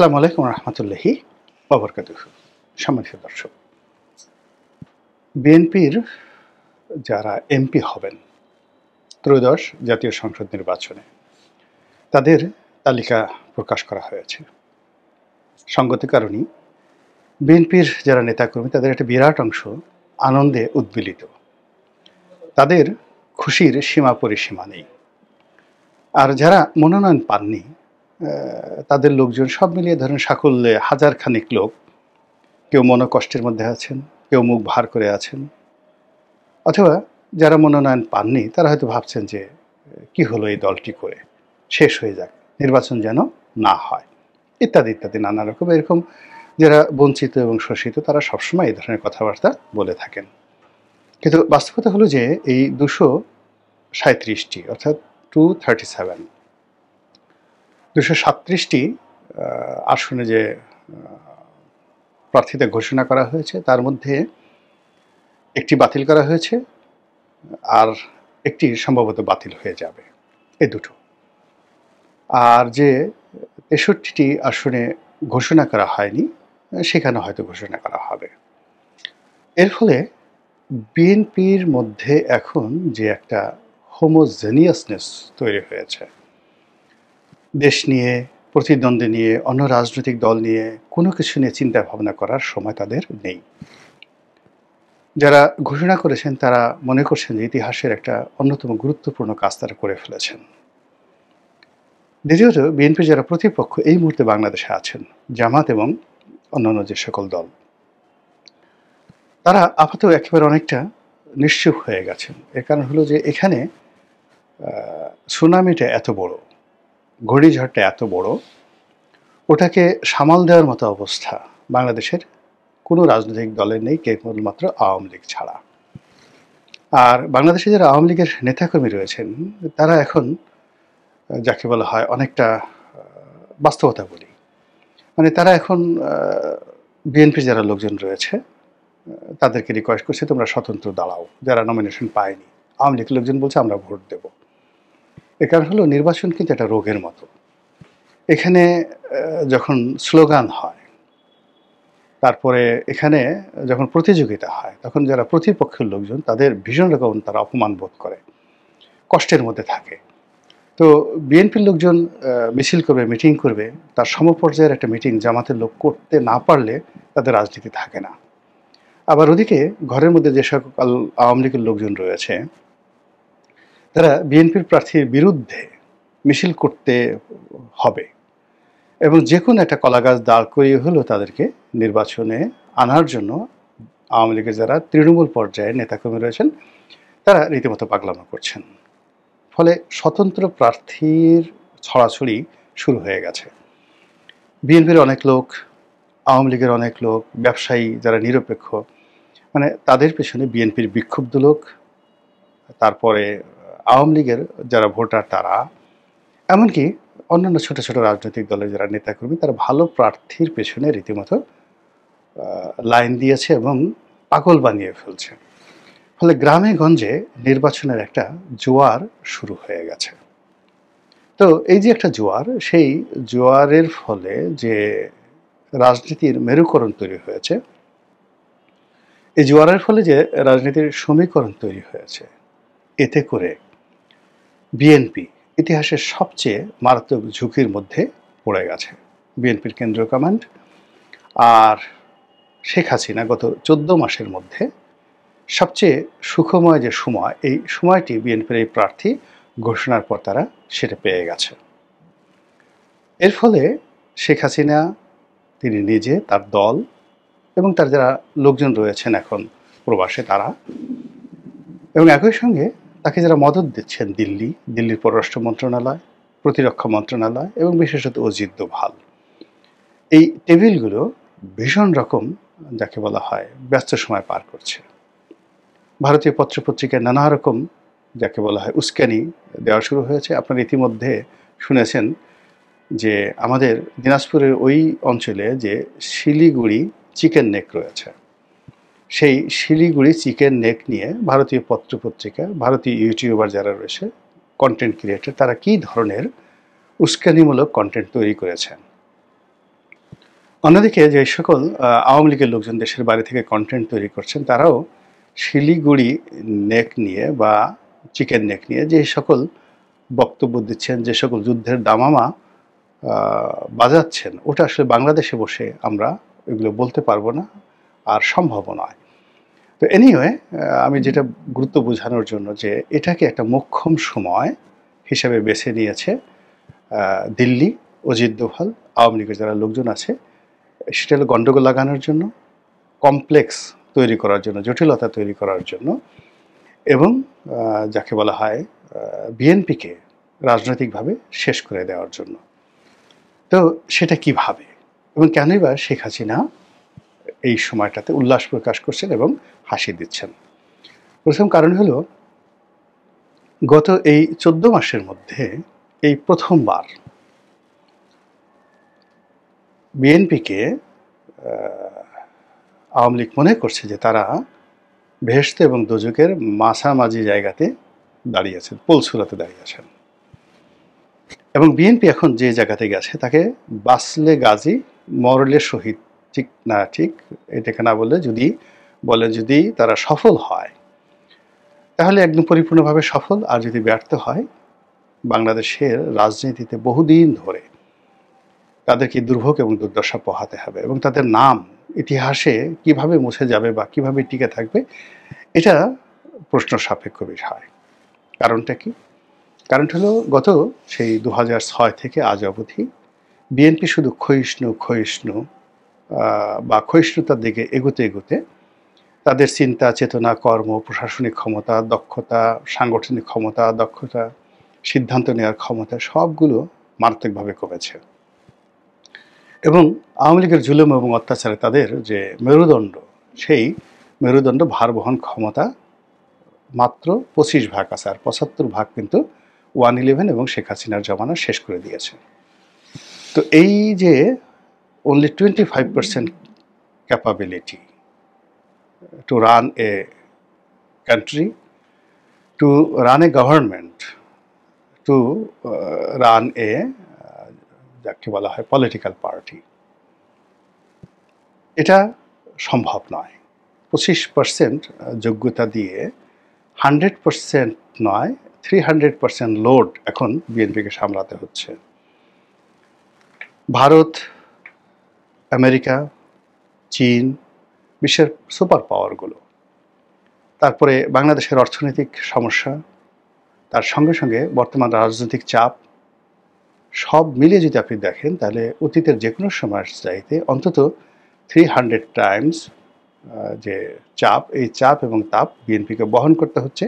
আসসালামু আলাইকুম রহমতুল্লাহি ওয়াবারাকাতুহু। সম্মানিত দর্শক, বিএনপির যারা এমপি হবেন ত্রয়োদশ জাতীয় সংসদ নির্বাচনে, তাদের তালিকা প্রকাশ করা হয়েছে। সঙ্গত কারণেই বিএনপির যারা নেতাকর্মী, তাদের একটা বিরাট অংশ আনন্দে উদ্বেলিত। তাদের খুশির সীমা পরিসীমা নেই। আর যারা মনোনয়ন পাননি, তাদের লোকজন সব মিলিয়ে ধরেন সাকল্যে হাজার খানিক লোক, কেউ মনোকষ্টের মধ্যে আছেন, কেউ মুখ ভার করে আছেন, অথবা যারা মনোনয়ন পাননি তারা হয়তো ভাবছেন যে কি হলো এই দলটি করে, শেষ হয়ে যাক, নির্বাচন যেন না হয়, ইত্যাদি ইত্যাদি নানা রকম। এরকম যারা বঞ্চিত এবং শোষিত তারা সবসময় এই ধরনের কথাবার্তা বলে থাকেন। কিন্তু বাস্তবতা হলো যে এই 237টি অর্থাৎ 237 237টি আসনে যে প্রার্থীতা ঘোষণা করা হয়েছে তার মধ্যে একটি বাতিল করা হয়েছে, আর একটি সম্ভবত বাতিল হয়ে যাবে, এই দুটো। আর যে 63টি আসনে ঘোষণা করা হয়নি সেখানে হয়তো ঘোষণা করা হবে। এর ফলে বিএনপির মধ্যে এখন যে একটা হোমোজেনিয়াসনেস তৈরি হয়েছে, দেশ নিয়ে, প্রতিদ্বন্দ্বী নিয়ে, অন্য রাজনৈতিক দল নিয়ে কোনো কিছু নিয়ে চিন্তা ভাবনা করার সময় তাদের নেই। যারা ঘোষণা করেছেন তারা মনে করছেন যে ইতিহাসের একটা অন্যতম গুরুত্বপূর্ণ কাজ তারা করে ফেলেছেন। দ্বিতীয়ত, বিএনপির যারা প্রতিপক্ষ এই মুহূর্তে বাংলাদেশে আছেন, জামাত এবং অন্যান্য যে সকল দল, তারা আপাতত একেবারে অনেকটা নিশ্চুপ হয়ে গেছেন। এর কারণ হলো যে এখানে সুনামিটা এত বড়, ঘূর্ণিঝড়টা এত বড়, ওটাকে সামাল দেওয়ার মতো অবস্থা বাংলাদেশের কোনো রাজনৈতিক দলের নেই, কেবলমাত্র আওয়ামী লীগ ছাড়া। আর বাংলাদেশে যারা আওয়ামী লীগের নেতাকর্মী রয়েছেন তারা এখন যাকে বলা হয় অনেকটা বাস্তবতা বলি, মানে তারা এখন বিএনপির যারা লোকজন রয়েছে তাদেরকে রিকোয়েস্ট করছে তোমরা স্বতন্ত্র দাঁড়াও, যারা নমিনেশন পায়নি। আওয়ামী লীগের লোকজন বলছে আমরা ভোট দেব। এর কারণ হলো নির্বাচন কিন্তু একটা রোগের মতো। এখানে যখন স্লোগান হয়, তারপরে এখানে যখন প্রতিযোগিতা হয়, তখন যারা প্রতিপক্ষের লোকজন তাদের ভীষণ রকম তারা অপমান বোধ করে, কষ্টের মধ্যে থাকে। তো বিএনপির লোকজন মিছিল করবে, মিটিং করবে, তার সমপর্যায়ের একটা মিটিং জামাতের লোক করতে না পারলে তাদের রাজনীতি থাকে না। আবার ওদিকে ঘরের মধ্যে যে সকল আওয়ামী লীগের লোকজন রয়েছে তারা বিএনপির প্রার্থীর বিরুদ্ধে মিছিল করতে হবে এবং যে কোনো একটা কলাগাছ দাঁড় করিয়ে হলেও তাদেরকে নির্বাচনে আনার জন্য আওয়ামী লীগের যারা তৃণমূল পর্যায়ে নেতাকর্মী রয়েছেন তারা রীতিমতো পাগলামো করছেন। ফলে স্বতন্ত্র প্রার্থীর ছড়াছড়ি শুরু হয়ে গেছে। বিএনপির অনেক লোক, আওয়ামী লীগের অনেক লোক, ব্যবসায়ী যারা নিরপেক্ষ, মানে তাদের পেছনে বিএনপির বিক্ষুব্ধ লোক, তারপরে আওয়ামী লীগের যারা ভোটার তারা, এমনকি অন্যান্য ছোট ছোট রাজনৈতিক দলের যারা নেতাকর্মী তারা ভালো প্রার্থীর পেছনে রীতিমতো লাইন দিয়েছে এবং পাগল বানিয়ে ফেলছে। ফলে গ্রামে গঞ্জে নির্বাচনের একটা জোয়ার শুরু হয়ে গেছে। তো এই যে একটা জোয়ার, সেই জোয়ারের ফলে যে রাজনীতির মেরুকরণ তৈরি হয়েছে, এই জোয়ারের ফলে যে রাজনীতির সমীকরণ তৈরি হয়েছে, এতে করে বিএনপি ইতিহাসের সবচেয়ে মারাত্মক ঝুঁকির মধ্যে পড়ে গেছে। বিএনপির কেন্দ্রীয় কমান্ড আর শেখ হাসিনা গত 14 মাসের মধ্যে সবচেয়ে সুখময় যে সময়, এই সময়টি বিএনপির এই প্রার্থী ঘোষণার পর তারা সেটা পেয়ে গেছে। এর ফলে শেখ হাসিনা, তিনি নিজে, তার দল এবং তার যারা লোকজন রয়েছেন এখন প্রবাসে তারা, এবং একই সঙ্গে তাকে যারা মদত দিচ্ছেন দিল্লির পররাষ্ট্র মন্ত্রণালয়, প্রতিরক্ষা মন্ত্রণালয় এবং বিশেষত অজিত দোভাল, এই টেবিলগুলো ভীষণ রকম যাকে বলা হয় ব্যস্ত সময় পার করছে। ভারতীয় পত্রপত্রিকায় নানা রকম যাকে বলা হয় উস্কানি দেওয়া শুরু হয়েছে। আপনারা ইতিমধ্যে শুনেছেন যে আমাদের দিনাজপুরের ওই অঞ্চলে যে শিলিগুড়ি চিকেন নেক রয়েছে, সেই শিলিগুড়ি চিকেন নেক নিয়ে ভারতীয় পত্রপত্রিকা, ভারতীয় ইউটিউবার যারা রয়েছে, কন্টেন্ট ক্রিয়েটর, তারা কী ধরনের উস্কানিমূলক কন্টেন্ট তৈরি করেছেন। অন্যদিকে যে সকল আওয়ামী লীগের লোকজন দেশের বাইরে থেকে কন্টেন্ট তৈরি করছেন, তারাও শিলিগুড়ি নেক নিয়ে বা চিকেন নেক নিয়ে যে সকল বক্তব্য দিচ্ছেন, যে সকল যুদ্ধের দামামা বাজাচ্ছেন, ওটা আসলে বাংলাদেশে বসে আমরা এগুলো বলতে পারবো না, আর সম্ভব নয়। তো এনিওয়ে, আমি যেটা গুরুত্ব বোঝানোর জন্য যে এটাকে একটা মোক্ষম সময় হিসেবে বেছে নিয়েছে দিল্লি, অজিত দোভাল, আওয়ামী লীগের যারা লোকজন আছে, সেটা হলো গণ্ডগোল লাগানোর জন্য, কমপ্লেক্স তৈরি করার জন্য, জটিলতা তৈরি করার জন্য, এবং যাকে বলা হয় বিএনপিকে রাজনৈতিকভাবে শেষ করে দেওয়ার জন্য। তো সেটা কিভাবে এবং কেনই বা শেখ হাসিনা এই সময়টাতে উল্লাস প্রকাশ করছেন এবং হাসি দিচ্ছেন? প্রথম কারণ হলো, গত এই 14 মাসের মধ্যে এই প্রথমবার বিএনপিকে আওয়ামী লীগ মনে করছে যে তারা বেহেশত এবং দোজখের মাঝামাঝি জায়গাতে দাঁড়িয়েছেন, পোলসুরাতে দাঁড়িয়েছেন। এবং বিএনপি এখন যে জায়গাতে গেছে তাকে বাসলে গাজী মরলে শহীদ, ঠিক না ঠিক এটাকে না বললে যদি বলেন যদি তারা সফল হয় তাহলে একদম পরিপূর্ণভাবে সফল, আর যদি ব্যর্থ হয় বাংলাদেশের রাজনীতিতে বহুদিন ধরে তাদেরকে দুর্ভোগ এবং দুর্দশা পোহাতে হবে, এবং তাদের নাম ইতিহাসে কিভাবে মুছে যাবে বা কিভাবে টিকে থাকবে এটা প্রশ্ন সাপেক্ষ বিষয়। কারণটা কি? কারণটা হলো, গত সেই 2006 থেকে আজ অবধি বিএনপি শুধু ক্ষয়িষ্ণু বা ক্ষয়িষ্ণুতার দিকে এগোতে এগোতে তাদের চিন্তা, চেতনা, কর্ম, প্রশাসনিক ক্ষমতা, দক্ষতা, সাংগঠনিক ক্ষমতা, দক্ষতা, সিদ্ধান্ত নেওয়ার ক্ষমতা সবগুলো মারাত্মকভাবে কমেছে। এবং আওয়ামী লীগের জুলুম এবং অত্যাচারে তাদের যে মেরুদণ্ড, সেই মেরুদণ্ড ভার বহন ক্ষমতা মাত্র 25% আছে, আর 75% কিন্তু 111 এবং শেখ হাসিনার জমানা শেষ করে দিয়েছে। তো এই যে only 25% capability to run a country, to run a government, to run a যাকে বলা হয় পলিটিক্যাল পার্টি, এটা সম্ভব নয়। 25% যোগ্যতা দিয়ে 100% নয়, 300% লোড এখন বিএনপিকে সামলাতে হচ্ছে। ভারত, আমেরিকা, চীন, বিশ্বের সুপার পাওয়ারগুলো, তারপরে বাংলাদেশের অর্থনৈতিক সমস্যা, তার সঙ্গে সঙ্গে বর্তমান রাজনৈতিক চাপ, সব মিলিয়ে যদি আপনি দেখেন তাহলে অতীতের যে কোনো সময়ের চাইতে অন্তত 300 টাইমস যে চাপ, এই চাপ এবং তাপ বিএনপিকে বহন করতে হচ্ছে।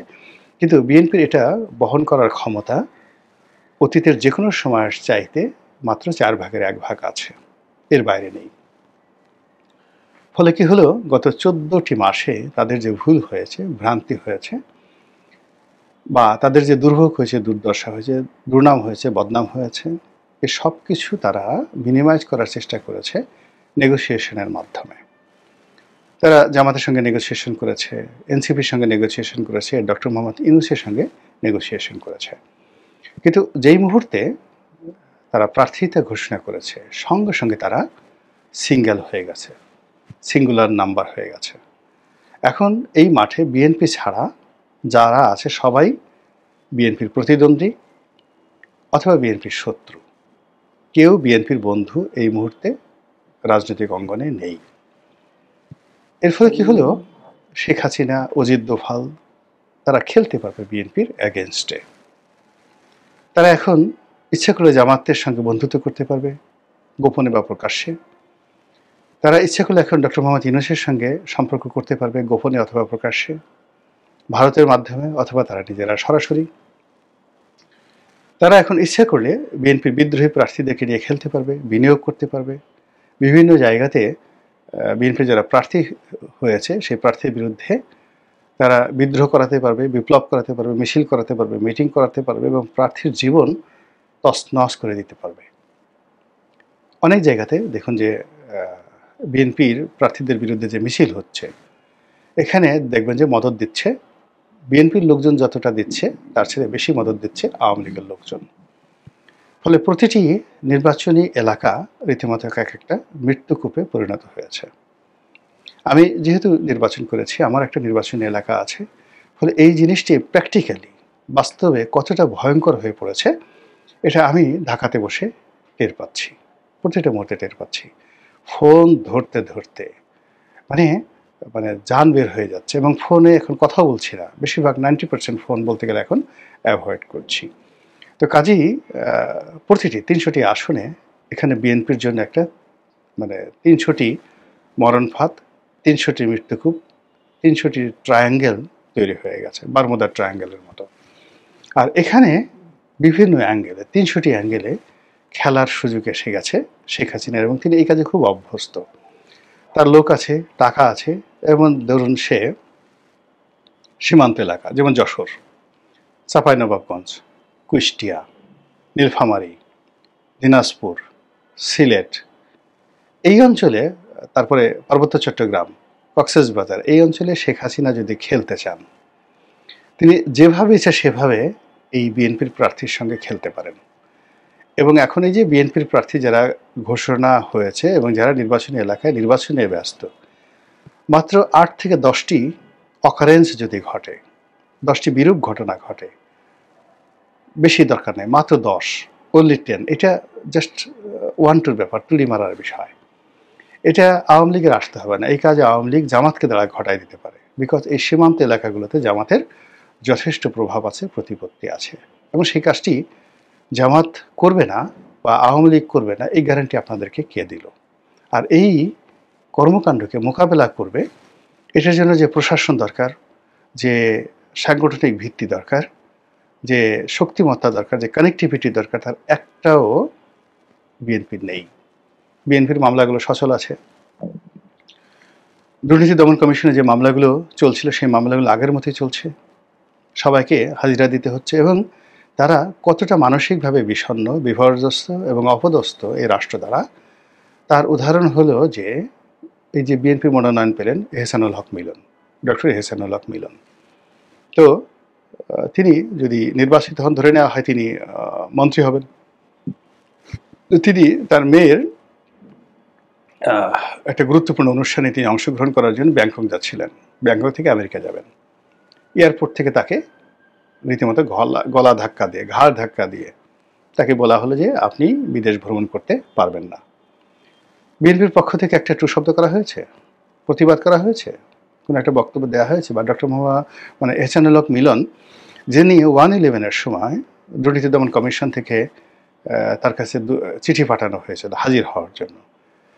কিন্তু বিএনপির এটা বহন করার ক্ষমতা অতীতের যে কোনো সময়ের চাইতে মাত্র 1/4 আছে, এর বাইরে নেই। ফলে কি হলো, গত 14টি মাসে তাদের যে ভুল হয়েছে, ভ্রান্তি হয়েছে, বা তাদের যে দুর্ভোগ হয়েছে, দুর্দশা হয়েছে, দুর্নাম হয়েছে, বদনাম হয়েছে, এই সব কিছু তারা মিনিমাইজ করার চেষ্টা করেছে নেগোসিয়েশনের মাধ্যমে। তারা জামাতের সঙ্গে নেগোসিয়েশন করেছে, এনসিপির সঙ্গে নেগোসিয়েশন করেছে, ডক্টর মোহাম্মদ ইউনূসের সঙ্গে নেগোসিয়েশন করেছে। কিন্তু যেই মুহূর্তে তারা প্রার্থিতা ঘোষণা করেছে, সঙ্গে সঙ্গে তারা সিঙ্গেল হয়ে গেছে, সিঙ্গুলার নাম্বার হয়ে গেছে। এখন এই মাঠে বিএনপি ছাড়া যারা আছে সবাই বিএনপির প্রতিদ্বন্দ্বী অথবা বিএনপির শত্রু। কেউ বিএনপির বন্ধু এই মুহূর্তে রাজনৈতিক অঙ্গনে নেই। এর ফলে কি হলো, শেখ হাসিনা, অজিত দোভাল তারা খেলতে পারবে বিএনপির এগেনস্টে। তারা এখন ইচ্ছা করে জামাতের সঙ্গে বন্ধুত্ব করতে পারবে, গোপনে বা প্রকাশ্যে। তারা ইচ্ছা করলে এখন ডক্টর মোহাম্মদ ইউনূসের সঙ্গে সম্পর্ক করতে পারবে, গোপনে অথবা প্রকাশ্যে, ভারতের মাধ্যমে অথবা তারা নিজেরা সরাসরি। তারা এখন ইচ্ছা করলে বিএনপির বিদ্রোহী প্রার্থীদেরকে নিয়ে খেলতে পারবে, বিনিয়োগ করতে পারবে। বিভিন্ন জায়গাতে বিএনপির যারা প্রার্থী হয়েছে সেই প্রার্থীর বিরুদ্ধে তারা বিদ্রোহ করাতে পারবে, বিপ্লব করাতে পারবে, মিছিল করাতে পারবে, মিটিং করাতে পারবে, এবং প্রার্থীর জীবন তছনছ করে দিতে পারবে। অনেক জায়গাতে দেখুন যে বিএনপির প্রার্থীদের বিরুদ্ধে যে মিছিল হচ্ছে, এখানে দেখবেন যে মদদ দিচ্ছে বিএনপির লোকজন, যতটা দিচ্ছে তার চেয়ে বেশি মদদ দিচ্ছে আওয়ামী লীগের লোকজন। ফলে প্রতিটি নির্বাচনী এলাকা রীতিমতো এক একটা মৃত্যুকূপে পরিণত হয়েছে। আমি যেহেতু নির্বাচন করেছি, আমার একটা নির্বাচনী এলাকা আছে, ফলে এই জিনিসটি প্র্যাকটিক্যালি বাস্তবে কতটা ভয়ঙ্কর হয়ে পড়েছে এটা আমি ঢাকাতে বসে টের পাচ্ছি, প্রতিটা মুহূর্তে টের পাচ্ছি। ফোন ধরতে ধরতে মানে মানে জান বের হয়ে যাচ্ছে, এবং ফোনে এখন কথা বলছি না, বেশিরভাগ 90% ফোন বলতে গেলে এখন অ্যাভয়েড করছি। তো কাজেই প্রতিটি ৩০০টি আসনে এখানে বিএনপির জন্য একটা ৩০০টি মরণ ফাঁদ, ৩০০টি মৃত্যুকূপ, ৩০০টি ট্রায়াঙ্গেল তৈরি হয়ে গেছে, বারমুদার ট্রায়াঙ্গেলের মতো। আর এখানে বিভিন্ন অ্যাঙ্গেলে ৩০০টি অ্যাঙ্গেলে খেলার সুযোগ এসে গেছে শেখ হাসিনার, এবং তিনি এই কাজে খুব অভ্যস্ত। তার লোক আছে, টাকা আছে, এবং ধরুন সে সীমান্ত এলাকা যেমন যশোর, চাঁপাইনবাবগঞ্জ, কুষ্টিয়া, নীলফামারী, দিনাজপুর, সিলেট, এই অঞ্চলে, তারপরে পার্বত্য চট্টগ্রাম, কক্সবাজার, এই অঞ্চলে শেখ হাসিনা যদি খেলতে চান, তিনি যেভাবে ইচ্ছা সেভাবে এই বিএনপির প্রার্থীর সঙ্গে খেলতে পারেন। এবং এখন এই যে বিএনপির প্রার্থী যারা ঘোষণা হয়েছে এবং যারা নির্বাচনী এলাকায় নির্বাচনে ব্যস্ত, মাত্র ৮ থেকে 10টি অকারেন্স যদি ঘটে, 10টি বিরূপ ঘটনা ঘটে, বেশি দরকার নেই, মাত্র 10, only 10, এটা জাস্ট 1-2 ব্যাপার, তুলি মারার বিষয়। এটা আওয়ামী লীগের আসতে হবে না, এই কাজে আওয়ামী লীগ জামাতকে দ্বারা ঘটাই দিতে পারে, বিকজ এই সীমান্ত এলাকাগুলোতে জামাতের যথেষ্ট প্রভাব আছে, প্রতিপত্তি আছে, এবং সেই কাজটি জামাত করবে না বা আওয়ামী লীগ করবে না, এই গ্যারান্টি আপনাদেরকে কে দিল? আর এই কর্মকাণ্ডকে মোকাবেলা করবে, এটার জন্য যে প্রশাসন দরকার, যে সাংগঠনিক ভিত্তি দরকার, যে শক্তিমত্তা দরকার, যে কানেক্টিভিটি দরকার, তার একটাও বিএনপির নেই। বিএনপির মামলাগুলো সচল আছে। দুর্নীতি দমন কমিশনে যে মামলাগুলো চলছিল, সেই মামলাগুলো আগের মতোই চলছে, সবাইকে হাজিরা দিতে হচ্ছে, এবং তারা কতটা মানসিকভাবে বিষণ্ণ, বিপর্যস্ত এবং অপদস্থ এই রাষ্ট্র দ্বারা, তার উদাহরণ হলো যে এই যে বিএনপি মনোনয়ন পেলেন এহসানুল হক মিলন, ডক্টর এহসানুল হক মিলন। তো তিনি যদি নির্বাচিত হন, ধরে নেওয়া হয় তিনি মন্ত্রী হবেন, তিনি তার মেয়ের একটা গুরুত্বপূর্ণ অনুষ্ঠানে তিনি অংশগ্রহণ করার জন্য ব্যাংকক যাচ্ছিলেন। ব্যাংকক থেকে আমেরিকা যাবেন। এয়ারপোর্ট থেকে তাকে রীতিমতো গলা ধাক্কা দিয়ে, ঘাড় ধাক্কা দিয়ে তাকে বলা হলো যে আপনি বিদেশ ভ্রমণ করতে পারবেন না। বিএনপির পক্ষ থেকে একটা টু শব্দ করা হয়েছে, প্রতিবাদ করা হয়েছে, কোনো একটা বক্তব্য দেওয়া হয়েছে, বা ডক্টর এহসানুল হক মিলন, যিনি 1/11-এর সময় দুর্নীতি দমন কমিশন থেকে তার কাছে চিঠি পাঠানো হয়েছিল হাজির হওয়ার জন্য,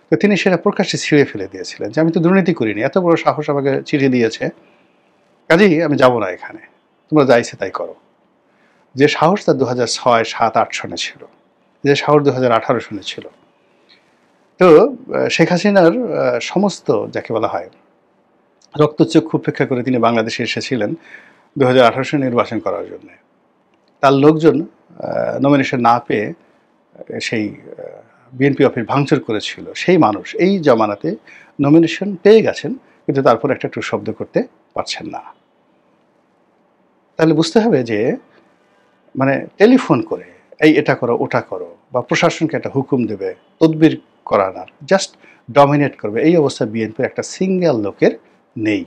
তো তিনি সেটা প্রকাশ্যে ছিঁড়ে ফেলে দিয়েছিলেন যে আমি তো দুর্নীতি করিনি, এত বড় সাহস আমাকে চিঠি দিয়েছে, কাজেই আমি যাব না এখানে, তোমরা যা ইচ্ছে তাই করো। যে সাহস তার 2006, 7, 8 সনে ছিল, যে সাহস 2018 সনে ছিল। তো শেখ হাসিনার সমস্ত যাকে বলা হয় রক্তচক্ষু উপেক্ষা করে তিনি বাংলাদেশে এসেছিলেন 2018 সালে নির্বাচন করার জন্য। তার লোকজন নমিনেশন না পেয়ে সেই বিএনপি অফিস ভাঙচুর করেছিল, সেই মানুষ এই জমানাতে নমিনেশন পেয়ে গেছেন, কিন্তু তারপর একটা টু শব্দ করতে পারছেন না। তাহলে বুঝতে হবে যে টেলিফোন করে এই এটা করো ওটা করো, বা প্রশাসনকে একটা হুকুম দেবে, তদবির করানোর, জাস্ট ডমিনেট করবে, এই অবস্থা বিএনপির একটা সিঙ্গেল লোকের নেই।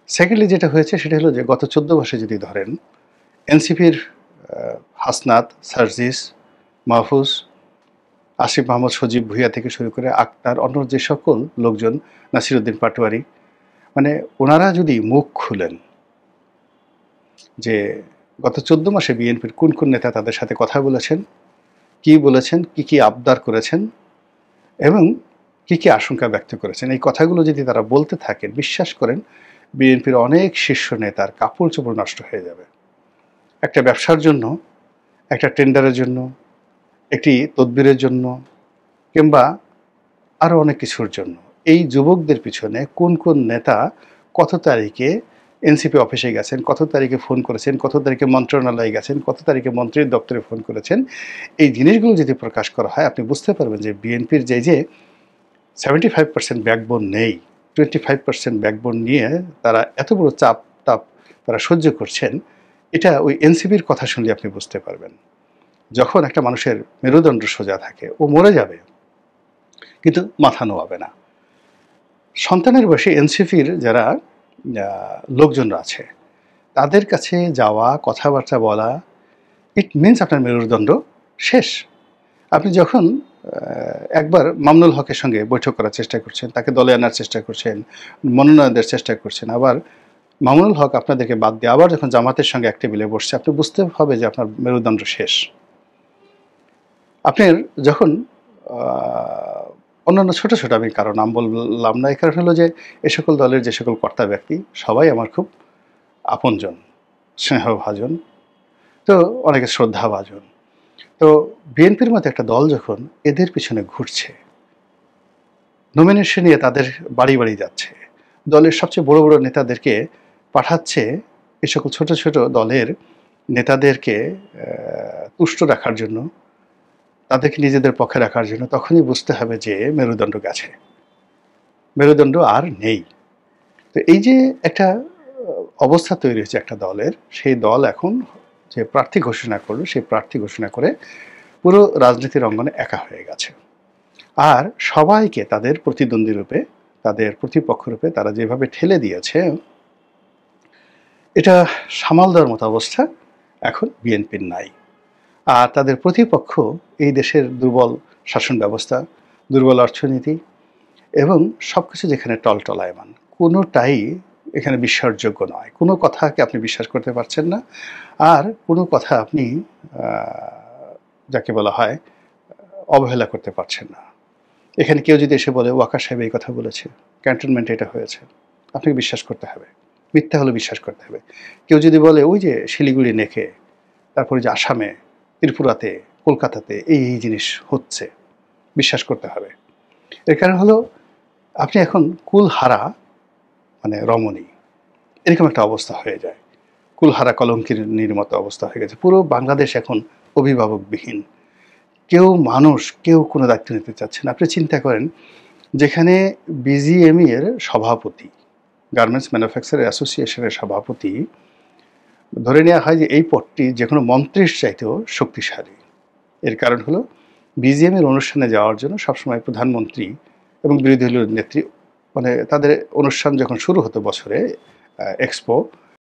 সেকেন্ডলি যেটা হয়েছে সেটা হলো যে গত 14 মাসে যদি ধরেন, এনসিপির হাসনাত, সার্জিস, মাহফুজ, আসিফ মাহমুদ, সজীব ভুইয়া থেকে শুরু করে আক্তার, অন্য যে সকল লোকজন, নাসিরউদ্দিন পাটোয়ারি, ওনারা যদি মুখ খুলেন যে গত 14 মাসে বিএনপির কোন কোন নেতা তাদের সাথে কথা বলেছেন, কি আবদার করেছেন, এবং কি আশঙ্কা ব্যক্ত করেছেন, এই কথাগুলো যদি তারা বলতে থাকেন, বিশ্বাস করেন বিএনপির অনেক শীর্ষ নেতার কাপড় চোপড় নষ্ট হয়ে যাবে। একটা ব্যবসার জন্য, একটা টেন্ডারের জন্য, একটি তদবিরের জন্য, কিংবা আরও অনেক কিছুর জন্য এই যুবকদের পিছনে কোন কোন নেতা কত তারিখে এনসিপি অফিসে গেছেন, কত তারিখে ফোন করেছেন, কত তারিখে মন্ত্রণালয়ে গেছেন, কত তারিখে মন্ত্রীর দপ্তরে ফোন করেছেন, এই জিনিসগুলো যদি প্রকাশ করা হয়, আপনি বুঝতে পারবেন যে বিএনপির যে 75% ব্যাকবোন নেই, 25% ব্যাকবোন নিয়ে তারা এত বড় তাপ তারা সহ্য করছেন, এটা ওই এনসিপির কথা শুনলে আপনি বুঝতে পারবেন যখন একটা মানুষের মেরুদণ্ড সোজা থাকে, ও মরে যাবে কিন্তু মাথা নোয়াবে না। সন্তানের বয়সে এনসিপির যারা লোকজনরা আছে, তাদের কাছে যাওয়া, কথাবার্তা বলা, ইট মিনস আপনার মেরুদণ্ড শেষ। আপনি যখন একবার মামুনুল হকের সঙ্গে বৈঠক করার চেষ্টা করছেন, তাকে দলে আনার চেষ্টা করছেন, মনোনয়ন দেওয়ার চেষ্টা করছেন, আবার মামুনুল হক আপনাদেরকে বাদ দিয়ে আবার যখন জামাতের সঙ্গে এক টেবিলে বসছে, আপনি বুঝতে হবে যে আপনার মেরুদণ্ড শেষ। আপনার যখন অন্যান্য ছোট ছোট, আমি কারো নাম বললাম না, এই কারণ হলো যে এ সকল দলের যে সকল কর্তা ব্যক্তি সবাই আমার খুব আপনজন, স্নেহভাজন, তো অনেকে শ্রদ্ধাভাজন। তো বিএনপির মতো একটা দল যখন এদের পিছনে ঘুরছে, নমিনেশন নিয়ে তাদের বাড়ি বাড়ি যাচ্ছে, দলের সবচেয়ে বড় বড় নেতাদেরকে পাঠাচ্ছে এ সকল ছোট ছোট দলের নেতাদেরকে তুষ্ট রাখার জন্য, তাদেরকে নিজেদের পক্ষে রাখার জন্য, তখনই বুঝতে হবে যে মেরুদণ্ড গেছে, মেরুদণ্ড আর নেই। তো এই যে একটা অবস্থা তৈরি হয়েছে একটা দলের, সেই দল এখন যে প্রার্থী ঘোষণা করলো, সেই প্রার্থী ঘোষণা করে পুরো রাজনীতির অঙ্গনে একা হয়ে গেছে। আর সবাইকে তাদের প্রতিদ্বন্দ্বী রূপে, তাদের প্রতিপক্ষ রূপে তারা যেভাবে ঠেলে দিয়েছে, এটা সামাল দেওয়ার মতো অবস্থা এখন বিএনপির নাই। আর তাদের প্রতিপক্ষ এই দেশের দুর্বল শাসন ব্যবস্থা, দুর্বল অর্থনীতি এবং সব কিছু যেখানে টলটলায়মান, কোনোটাই এখানে বিশ্বাসযোগ্য নয়। কোনো কথাকে আপনি বিশ্বাস করতে পারছেন না, আর কোনো কথা আপনি যাকে বলা হয় অবহেলা করতে পারছেন না। এখানে কেউ যদি এসে বলে ওয়াকার সাহেব এই কথা বলেছে, ক্যান্টনমেন্টে এটা হয়েছে, আপনাকে বিশ্বাস করতে হবে, মিথ্যা হলে বিশ্বাস করতে হবে। কেউ যদি বলে ওই যে শিলিগুড়ি নেখে, তারপরে যে আসামে, ত্রিপুরাতে, কলকাতাতে এই এই জিনিস হচ্ছে, বিশ্বাস করতে হবে। এর কারণ হলো আপনি এখন কুলহারা মানে রমণী, এরকম একটা অবস্থা হয়ে যায়। কুলহারা কলঙ্কিনীর মতো অবস্থা হয়ে গেছে। পুরো বাংলাদেশ এখন অভিভাবকবিহীন। কেউ কোনো দায়িত্ব নিতে চাচ্ছে না। আপনি চিন্তা করেন, যেখানে বিজিএমই এর সভাপতি, গার্মেন্টস ম্যানুফ্যাকচারার অ্যাসোসিয়েশনের সভাপতি, ধরে নেওয়া হয় যে এই পদটি যে কোনো মন্ত্রীর চাইতেও শক্তিশালী। এর কারণ হলো বিজিএমের অনুষ্ঠানে যাওয়ার জন্য সবসময় প্রধানমন্ত্রী এবং বিরোধী দলীয় নেত্রী, মানে তাদের অনুষ্ঠান যখন শুরু হতো বছরে, এক্সপো,